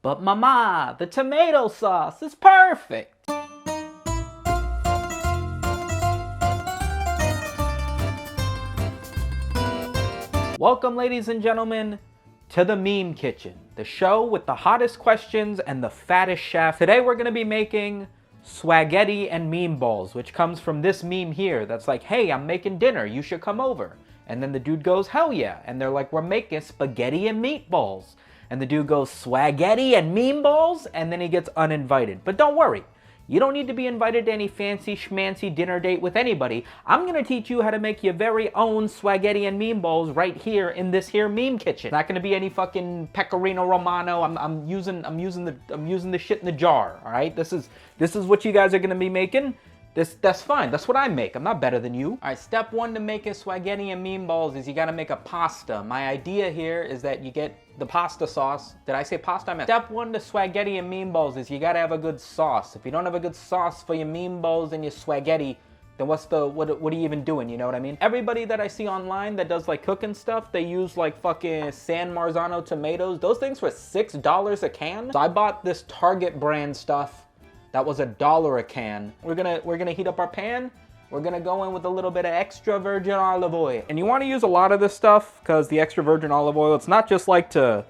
But mama, the tomato sauce is perfect. Welcome, ladies and gentlemen, to the Meme Kitchen, the show with the hottest questions and the fattest chef. Today we're gonna be making Swaghetti and Memeballs, which comes from this meme here that's like, hey, I'm making dinner, you should come over. And then the dude goes, hell yeah. And they're like, we're making spaghetti and meatballs. And the dude goes, Swaghetti and Memeballs? And then he gets uninvited. But don't worry, you don't need to be invited to any fancy schmancy dinner date with anybody. I'm gonna teach you how to make your very own Swaghetti and Memeballs right here in this here meme kitchen. Not gonna be any fucking pecorino romano. I'm using the shit in the jar. All right, this is what you guys are gonna be making. That's fine. That's what I make. I'm not better than you. All right, step one to making Swaghetti and Memeballs is you gotta make a pasta. My idea here is that you get the pasta sauce. Did I say pasta? I meant step one to Swaghetti and Memeballs is you gotta have a good sauce. If you don't have a good sauce for your Memeballs and your Swaghetti, then what are you even doing? You know what I mean? Everybody that I see online that does like cooking stuff, they use like fucking San Marzano tomatoes. Those things were $6 a can. So I bought this Target brand stuff. That was $1 a can. We're gonna heat up our pan. We're gonna go in with a little bit of extra virgin olive oil. And you wanna use a lot of this stuff because the extra virgin olive oil, it's not just like you're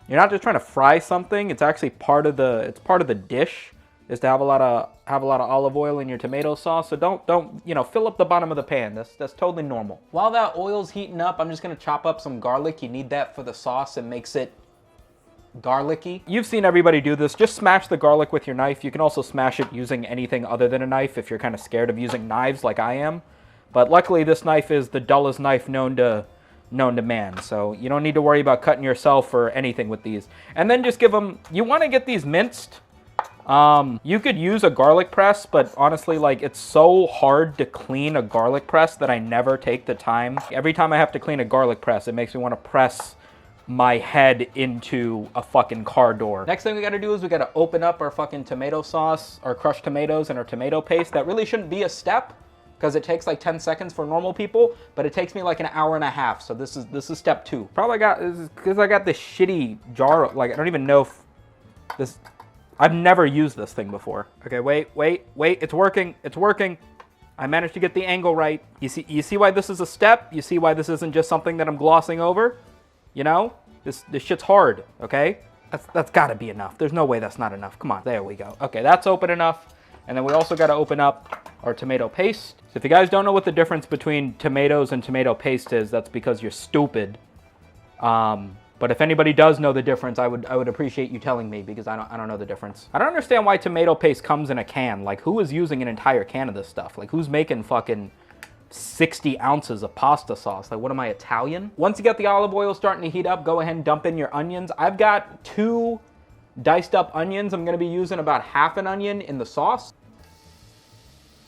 not just trying to fry something, it's actually part of the dish is to have a lot of olive oil in your tomato sauce. So don't fill up the bottom of the pan. That's totally normal. While that oil's heating up, I'm just gonna chop up some garlic. You need that for the sauce. It makes it garlicky. You've seen everybody do this. Just smash the garlic with your knife. You can also smash it using anything other than a knife if you're kind of scared of using knives like I am. But luckily this knife is the dullest knife known to man. So you don't need to worry about cutting yourself or anything with these. And then just give them, you want to get these minced. You could use a garlic press, but honestly, like, it's so hard to clean a garlic press that I never take the time. Every time I have to clean a garlic press, it makes me want to press my head into a fucking car door. Next thing we gotta do is we gotta open up our fucking tomato sauce, our crushed tomatoes and our tomato paste. That really shouldn't be a step because it takes like 10 seconds for normal people, but it takes me like an hour and a half. So this is step two. Probably because I got this shitty jar, like I don't even know if this, I've never used this thing before. Okay, wait, it's working. I managed to get the angle right. You see why this is a step? You see why this isn't just something that I'm glossing over? You know, this shit's hard, okay? That's gotta be enough. There's no way that's not enough. Come on, there we go. Okay, that's open enough. And then we also gotta open up our tomato paste. So if you guys don't know what the difference between tomatoes and tomato paste is, that's because you're stupid. But if anybody does know the difference, I would appreciate you telling me because I don't know the difference. I don't understand why tomato paste comes in a can. Like, who is using an entire can of this stuff? Like, who's making fucking 60 ounces of pasta sauce? Like, what am I, Italian? Once you get the olive oil starting to heat up, go ahead and dump in your onions. I've got 2 diced up onions. I'm gonna be using about half an onion in the sauce.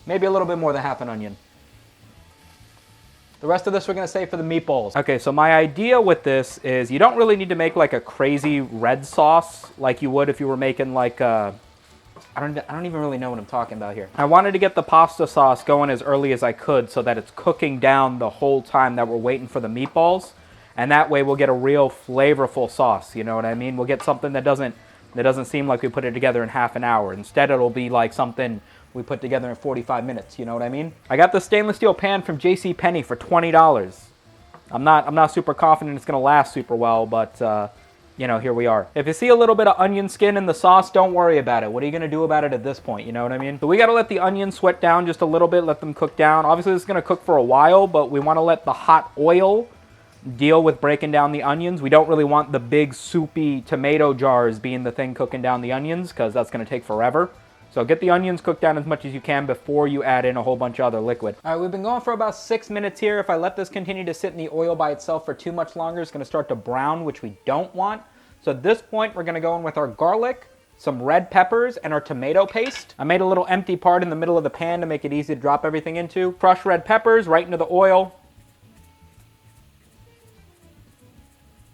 Maybe a little bit more than half an onion. The rest of this we're gonna save for the meatballs. Okay, so my idea with this is you don't really need to make like a crazy red sauce like you would if you were making like I don't even really know what I'm talking about here. I wanted to get the pasta sauce going as early as I could so that it's cooking down the whole time that we're waiting for the meatballs. And that way we'll get a real flavorful sauce, you know what I mean? We'll get something that doesn't seem like we put it together in half an hour. Instead, it'll be like something we put together in 45 minutes, you know what I mean? I got the stainless steel pan from JCPenney for $20. I'm not super confident it's gonna last super well, but you know, here we are. If you see a little bit of onion skin in the sauce, don't worry about it. What are you gonna do about it at this point? You know what I mean? So we gotta let the onions sweat down just a little bit, let them cook down. Obviously this is gonna cook for a while, but we wanna let the hot oil deal with breaking down the onions. We don't really want the big soupy tomato jars being the thing cooking down the onions because that's gonna take forever. So get the onions cooked down as much as you can before you add in a whole bunch of other liquid. All right, we've been going for about 6 minutes here. If I let this continue to sit in the oil by itself for too much longer, it's gonna start to brown, which we don't want. So at this point, we're gonna go in with our garlic, some red peppers, and our tomato paste. I made a little empty part in the middle of the pan to make it easy to drop everything into. Crushed red peppers right into the oil.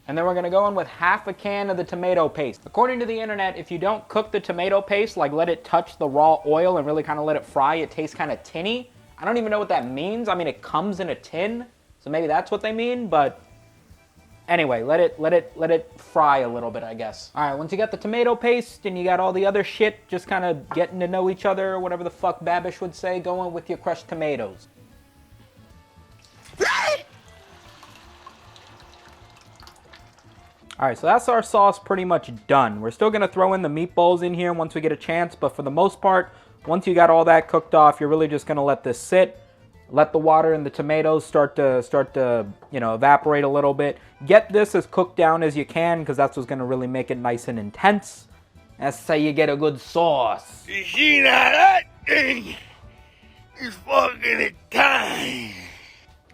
And then we're gonna go in with half a can of the tomato paste. According to the internet, if you don't cook the tomato paste, like let it touch the raw oil and really kind of let it fry, it tastes kind of tinny. I don't even know what that means. I mean, it comes in a tin, so maybe that's what they mean, but Anyway, let it fry a little bit, I guess. All right, once you got the tomato paste and you got all the other shit, just kind of getting to know each other, or whatever the fuck Babish would say, go in with your crushed tomatoes. All right, so that's our sauce pretty much done. We're still gonna throw in the meatballs in here once we get a chance, but for the most part, once you got all that cooked off, you're really just gonna let this sit. Let the water and the tomatoes start to you know, evaporate a little bit. Get this as cooked down as you can, because that's what's going to really make it nice and intense. That's how you get a good sauce. You see now, that thing is fucking Italian.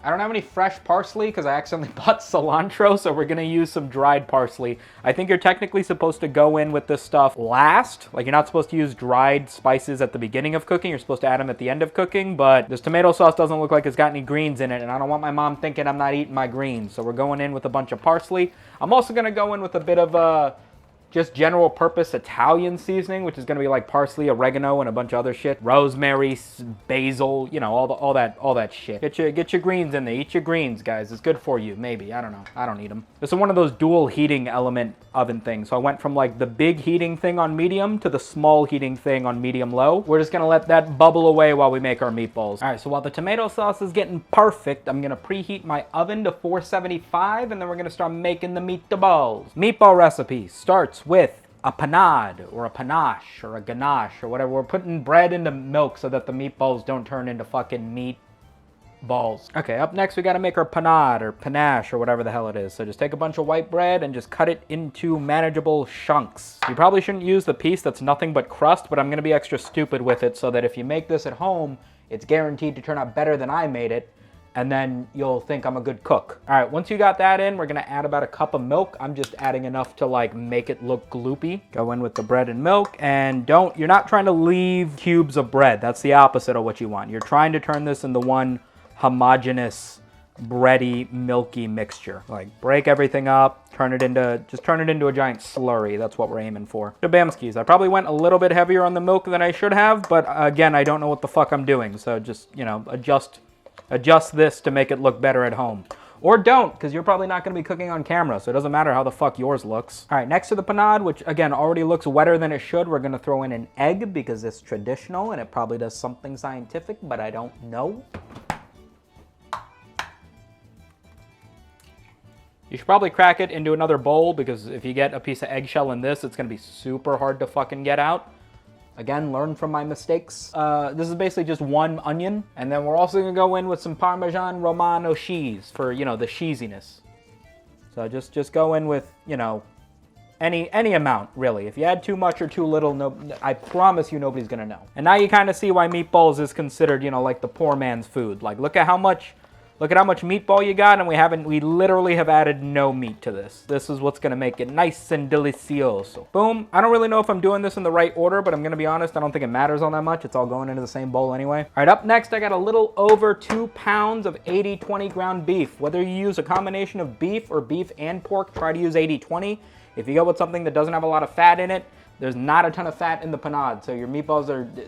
I don't have any fresh parsley because I accidentally bought cilantro, so we're going to use some dried parsley. I think you're technically supposed to go in with this stuff last. Like, you're not supposed to use dried spices at the beginning of cooking. You're supposed to add them at the end of cooking, but this tomato sauce doesn't look like it's got any greens in it, and I don't want my mom thinking I'm not eating my greens. So we're going in with a bunch of parsley. I'm also going to go in with a bit of just general purpose Italian seasoning, which is going to be like parsley, oregano, and a bunch of other shit. Rosemary, basil, you know, all that shit. Get your greens in there. Eat your greens, guys. It's good for you, maybe. I don't know. I don't eat them. This is one of those dual heating element oven things. So I went from like the big heating thing on medium to the small heating thing on medium low. We're just going to let that bubble away while we make our meatballs. All right, so while the tomato sauce is getting perfect, I'm going to preheat my oven to 475, and then we're going to start making the meatballs. Meatball recipe starts with a panade or a panache or a ganache or whatever. We're putting bread into milk so that the meatballs don't turn into fucking meat balls. Okay, up next we got to make our panade or panache or whatever the hell it is. So just take a bunch of white bread and just cut it into manageable chunks. You probably shouldn't use the piece that's nothing but crust, but I'm going to be extra stupid with it so that if you make this at home, it's guaranteed to turn out better than I made it. And then you'll think I'm a good cook. All right, once you got that in, we're gonna add about a cup of milk. I'm just adding enough to like make it look gloopy. Go in with the bread and milk, and you're not trying to leave cubes of bread. That's the opposite of what you want. You're trying to turn this into one homogeneous, bready, milky mixture. Like break everything up, just turn it into a giant slurry. That's what we're aiming for. Shabamskis. I probably went a little bit heavier on the milk than I should have, but again, I don't know what the fuck I'm doing. So just, you know, adjust this to make it look better at home. Or don't, because you're probably not going to be cooking on camera, so it doesn't matter how the fuck yours looks. All right, next to the panade, which again already looks wetter than it should, we're going to throw in an egg because it's traditional and it probably does something scientific, but I don't know. You should probably crack it into another bowl because if you get a piece of eggshell in this, it's going to be super hard to fucking get out. Again, learn from my mistakes. This is basically just one onion. And then we're also gonna go in with some Parmesan Romano cheese for, you know, the cheesiness. So just go in with, you know, any amount, really. If you add too much or too little, I promise you nobody's gonna know. And now you kind of see why meatballs is considered, you know, like the poor man's food. Like, look at how much meatball you got, and we literally have added no meat to this. This is what's gonna make it nice and delicioso. Boom. I don't really know if I'm doing this in the right order, but I'm gonna be honest, I don't think it matters all that much. It's all going into the same bowl anyway. All right, up next, I got a little over 2 pounds of 80-20 ground beef. Whether you use a combination of beef or beef and pork, try to use 80-20. If you go with something that doesn't have a lot of fat in it, there's not a ton of fat in the panade, so your meatballs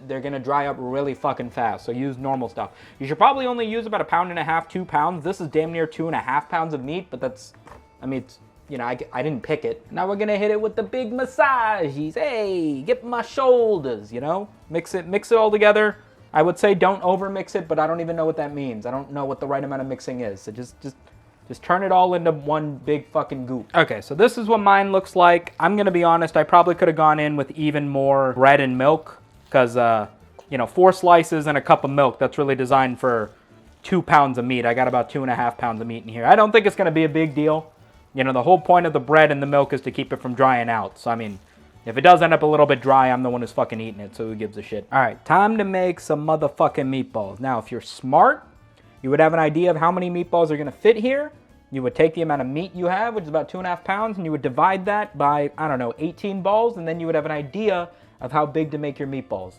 they're gonna dry up really fucking fast, so use normal stuff. You should probably only use about 1.5 pounds, 2 pounds. This is damn near 2.5 pounds of meat, but that's, I mean, it's, you know, I didn't pick it. Now we're gonna hit it with the big massages. Hey, get my shoulders, you know? Mix it all together. I would say don't over mix it, but I don't even know what that means. I don't know what the right amount of mixing is, so just turn it all into one big fucking goop. Okay, so this is what mine looks like. I'm gonna be honest, I probably could have gone in with even more bread and milk because, you know, 4 slices and a cup of milk, that's really designed for 2 pounds of meat. I got about 2.5 pounds of meat in here. I don't think it's gonna be a big deal. You know, the whole point of the bread and the milk is to keep it from drying out. So, I mean, if it does end up a little bit dry, I'm the one who's fucking eating it, so who gives a shit? All right, time to make some motherfucking meatballs. Now, if you're smart, you would have an idea of how many meatballs are gonna fit here. You would take the amount of meat you have, which is about 2.5 pounds, and you would divide that by, I don't know, 18 balls, and then you would have an idea of how big to make your meatballs.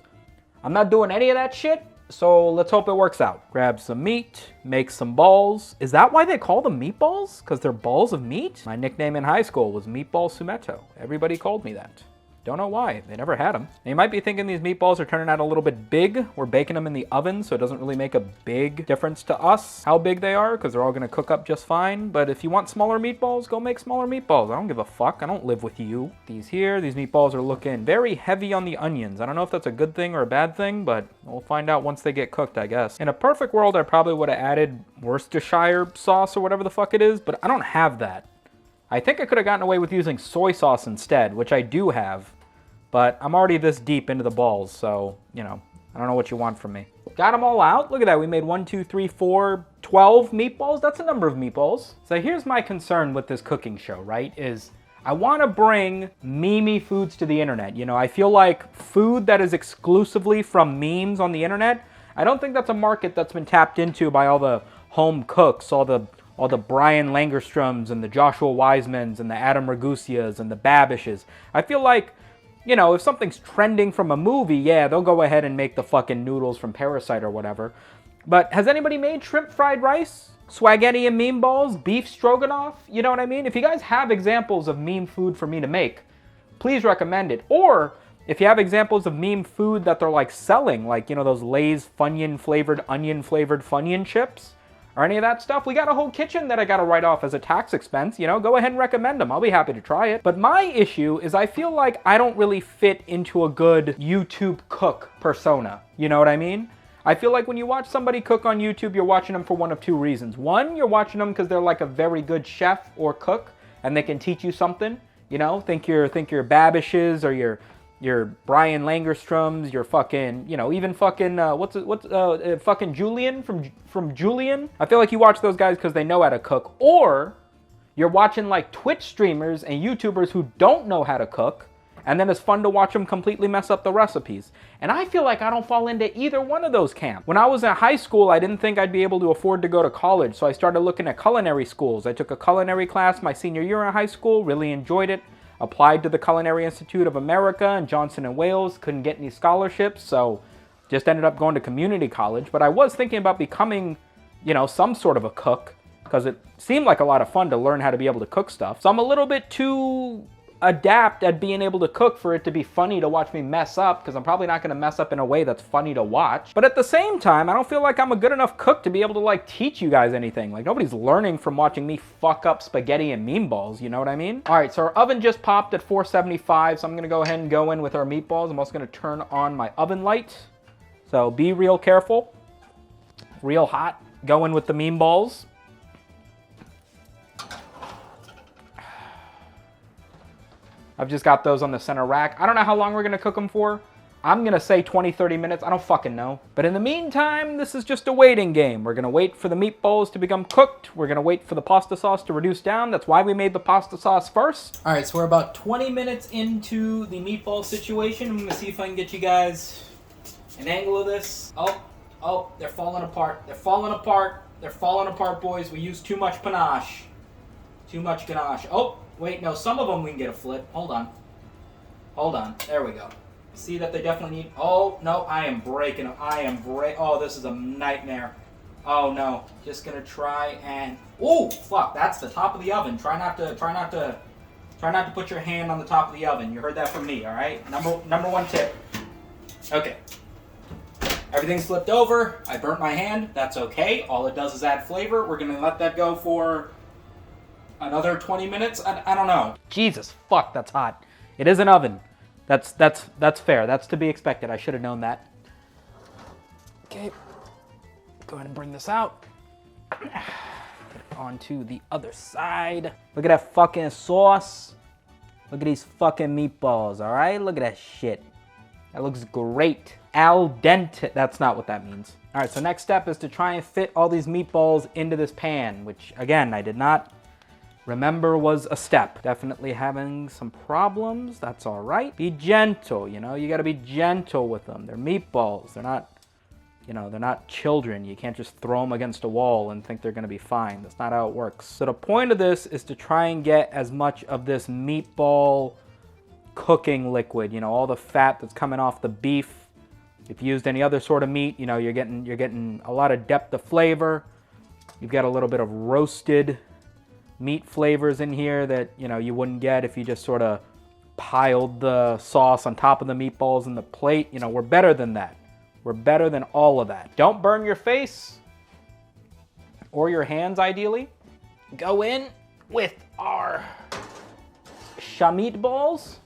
I'm not doing any of that shit, so let's hope it works out. Grab some meat, make some balls. Is that why they call them meatballs? Because they're balls of meat? My nickname in high school was Meatball Sumito. Everybody called me that. Don't know why. They never had them. And you might be thinking these meatballs are turning out a little bit big. We're baking them in the oven, so it doesn't really make a big difference to us how big they are, because they're all gonna cook up just fine. But if you want smaller meatballs, go make smaller meatballs. I don't give a fuck. I don't live with you. These here, these meatballs are looking very heavy on the onions. I don't know if that's a good thing or a bad thing, but we'll find out once they get cooked, I guess. In a perfect world, I probably would have added Worcestershire sauce or whatever the fuck it is, but I don't have that. I think I could have gotten away with using soy sauce instead, which I do have, but I'm already this deep into the balls, so, you know, I don't know what you want from me. Got them all out. Look at that. We made 1, 2, 3, 4, 12 meatballs. That's a number of meatballs. So here's my concern with this cooking show, right, is I want to bring meme-y foods to the internet. You know, I feel like food that is exclusively from memes on the internet, I don't think that's a market that's been tapped into by all the home cooks, all the Brian Langerstroms and the Joshua Wisemans and the Adam Ragusias and the Babishes. I feel like, you know, if something's trending from a movie, yeah, they'll go ahead and make the fucking noodles from Parasite or whatever. But has anybody made shrimp fried rice? Swaghetti and Memeballs? Beef stroganoff? You know what I mean? If you guys have examples of meme food for me to make, please recommend it. Or if you have examples of meme food that they're like selling, like, you know, those Lay's onion flavored Funyun chips, or any of that stuff, we got a whole kitchen that I gotta write off as a tax expense, you know, go ahead and recommend them. I'll be happy to try it. But my issue is I feel like I don't really fit into a good YouTube cook persona. You know what I mean? I feel like when you watch somebody cook on YouTube, you're watching them for one of two reasons. One, you're watching them because they're like a very good chef or cook, and they can teach you something. You know, think your Babishes or your Brian Langerstroms, your fucking, you know, even fucking, fucking Julian from Julian. I feel like you watch those guys because they know how to cook. Or you're watching like Twitch streamers and YouTubers who don't know how to cook, and then it's fun to watch them completely mess up the recipes. And I feel like I don't fall into either one of those camps. When I was in high school, I didn't think I'd be able to afford to go to college, so I started looking at culinary schools. I took a culinary class my senior year in high school, really enjoyed it. Applied to the Culinary Institute of America in Johnson & Wales, couldn't get any scholarships, so just ended up going to community college. But I was thinking about becoming, you know, some sort of a cook, because it seemed like a lot of fun to learn how to be able to cook stuff. So I'm a little bit too adept at being able to cook for it to be funny to watch me mess up, because I'm probably not going to mess up in a way that's funny to watch. But at the same time, I don't feel like I'm a good enough cook to be able to like teach you guys anything. Like, nobody's learning from watching me fuck up spaghetti and meatballs, you know what I mean? All right, so our oven just popped at 475, so I'm going to go ahead and go in with our meatballs. I'm also going to turn on my oven light, so be real careful. Real hot. Go in with the meatballs. I've just got those on the center rack. I don't know how long we're gonna cook them for. I'm gonna say 20, 30 minutes. I don't fucking know. But in the meantime, this is just a waiting game. We're gonna wait for the meatballs to become cooked. We're gonna wait for the pasta sauce to reduce down. That's why we made the pasta sauce first. All right, so we're about 20 minutes into the meatball situation. I'm gonna see if I can get you guys an angle of this. Oh, they're falling apart. They're falling apart. They're falling apart, boys. We used too much panache. Too much ganache. Oh. Wait, no, some of them we can get a flip. Hold on. Hold on. There we go. See that they definitely need... Oh, no, I am breaking them. Oh, this is a nightmare. Oh, no. Just going to try and... Oh, fuck, that's the top of the oven. Try not to put your hand on the top of the oven. You heard that from me, all right? Number one tip. Okay. Everything's flipped over. I burnt my hand. That's okay. All it does is add flavor. We're going to let that go for... another 20 minutes? I don't know. Jesus, fuck, that's hot. It is an oven. That's fair. That's to be expected. I should have known that. Okay. Go ahead and bring this out. Get it onto the other side. Look at that fucking sauce. Look at these fucking meatballs, all right? Look at that shit. That looks great. Al dente. That's not what that means. All right, so next step is to try and fit all these meatballs into this pan, which, again, I did not remember was a step. Definitely having some problems. That's all right. Be gentle, you know? You got to be gentle with them. They're meatballs. They're not, you know, they're not children. You can't just throw them against a wall and think they're going to be fine. That's not how it works. So the point of this is to try and get as much of this meatball cooking liquid, you know, all the fat that's coming off the beef. If you used any other sort of meat, you know, you're getting a lot of depth of flavor. You've got a little bit of roasted meat flavors in here that, you know, you wouldn't get if you just sort of piled the sauce on top of the meatballs and the plate. You know, we're better than that. We're better than all of that. Don't burn your face or your hands, ideally. Go in with our meatballs,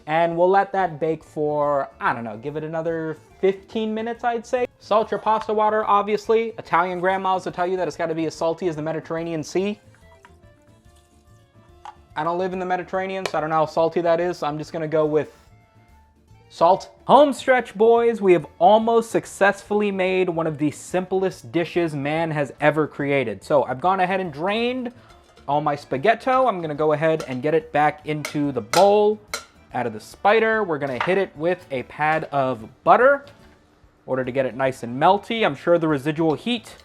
and we'll let that bake for, I don't know, give it another 15 minutes, I'd say. Salt your pasta water, obviously. Italian grandmas will tell you that it's got to be as salty as the Mediterranean Sea. I don't live in the Mediterranean, so I don't know how salty that is. So I'm just gonna go with salt. Home stretch, boys. We have almost successfully made one of the simplest dishes man has ever created. So I've gone ahead and drained all my spaghetti. I'm gonna go ahead and get it back into the bowl. Out of the spider, we're gonna hit it with a pad of butter in order to get it nice and melty. I'm sure the residual heat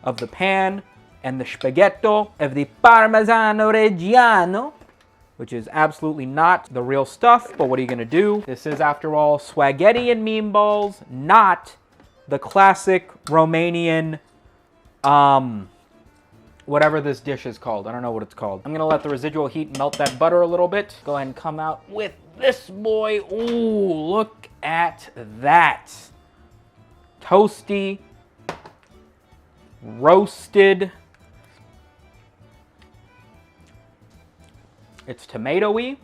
of the pan and the spaghetti of the Parmigiano Reggiano, which is absolutely not the real stuff, but what are you gonna do? This is, after all, Swaghetti and Memeballs, not the classic Romanian, whatever this dish is called. I don't know what it's called. I'm gonna let the residual heat melt that butter a little bit. Go ahead and come out with this boy. Ooh, look at that. Toasty, roasted. It's tomatoey.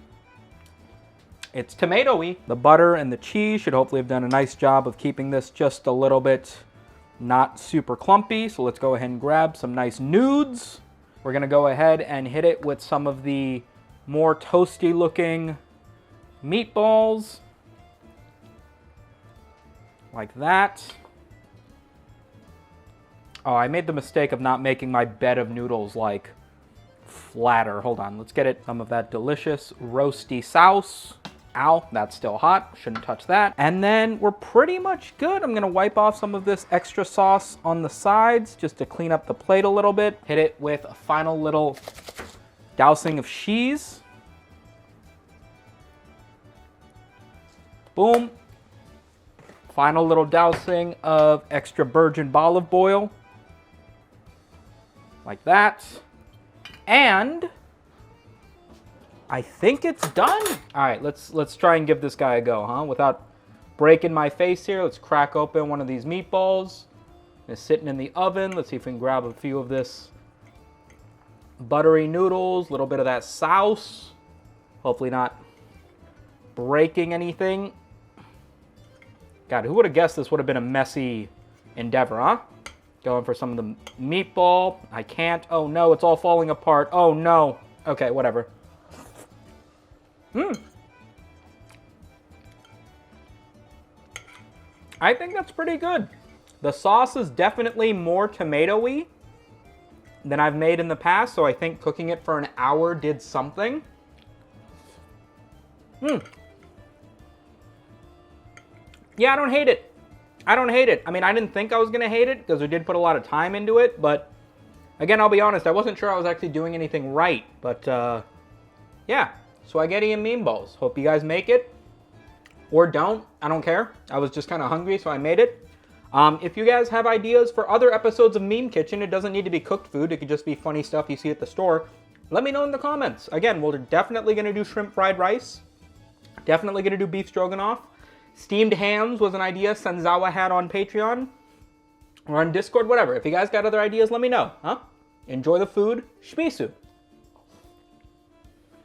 It's tomatoey. The butter and the cheese should hopefully have done a nice job of keeping this just a little bit not super clumpy. So let's go ahead and grab some nice nudes. We're gonna go ahead and hit it with some of the more toasty looking meatballs. Like that. Oh, I made the mistake of not making my bed of noodles like flatter. Hold on, let's get it some of that delicious roasty sauce. Ow, that's still hot, shouldn't touch that. And then we're pretty much good. I'm gonna wipe off some of this extra sauce on the sides just to clean up the plate a little bit. Hit it with a final little dousing of cheese. Boom. Final little dousing of extra virgin olive oil. Like that. And I think it's done. All right, let's try and give this guy a go, huh? Without breaking my face here, let's crack open one of these meatballs. It's sitting in the oven. Let's see if we can grab a few of this buttery noodles, a little bit of that sauce. Hopefully not breaking anything. God, who would have guessed this would have been a messy endeavor, huh? Going for some of the meatball. I can't. Oh no, it's all falling apart. Oh no. Okay, whatever. I think that's pretty good. The sauce is definitely more tomatoey than I've made in the past, so I think cooking it for an hour did something. Yeah, I don't hate it. I don't hate it. I mean, I didn't think I was gonna hate it because we did put a lot of time into it, but again, I'll be honest, I wasn't sure I was actually doing anything right, but yeah, Swaghetti and Memeballs. Hope you guys make it, or don't, I don't care. I was just kind of hungry, so I made it. If you guys have ideas for other episodes of Meme Kitchen, it doesn't need to be cooked food, it could just be funny stuff you see at the store. Let me know in the comments. Again, we're definitely gonna do shrimp fried rice, definitely gonna do beef stroganoff. Steamed hams was an idea Senzawa had on Patreon or on Discord, whatever. If you guys got other ideas, let me know, huh? Enjoy the food. Shmisu.